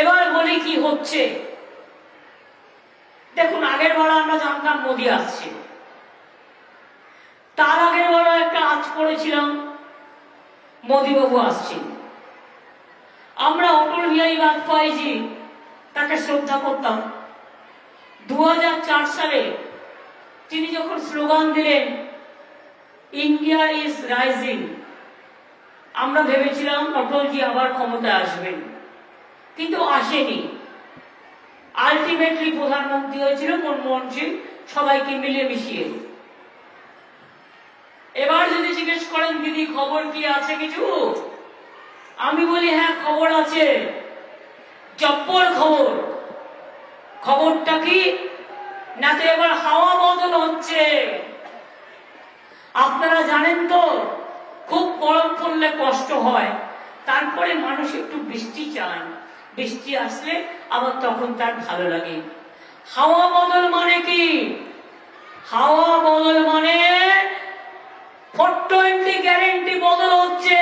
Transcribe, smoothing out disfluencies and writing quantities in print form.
এবার বলি কি হচ্ছে। দেখুন, আগের বার আমরা জানতাম মোদী আসছে, তার আগের বার একটা আজ পড়েছিলাম মোদীবাবু আসছেন। আমরা অটল বিহারী বাজপেয়ীজি তাকে শ্রদ্ধা করতাম। 2004 সালে তিনি যখন স্লোগান দিলেন ইন্ডিয়া ইজ রাইজিং, আমরা ভেবেছিলাম অটলজি আবার ক্ষমতায় আসবেন, কিন্তু আসেনি। আলটিমেটলি প্রধানমন্ত্রী হয়েছিল মনমোহন সিং, সবাইকে মিলিয়ে মিশিয়ে। এবার যদি জিজ্ঞেস করেন দিদি খবর কি আছে কিছু, আমি বলি হ্যাঁ খবর আছে, জব্বর খবর। খবরটা কি না, তো এবার হাওয়া বদল হচ্ছে। আপনারা জানেন তো, খুব গরম পড়লে কষ্ট হয়, তারপরে মানুষ একটু বৃষ্টি চান, বৃষ্টি আসলে আবার তখন তার ভালো লাগে। হাওয়া বদল মানে কি? হাওয়া বদল মানে 420 গ্যারেন্টি বদল হচ্ছে।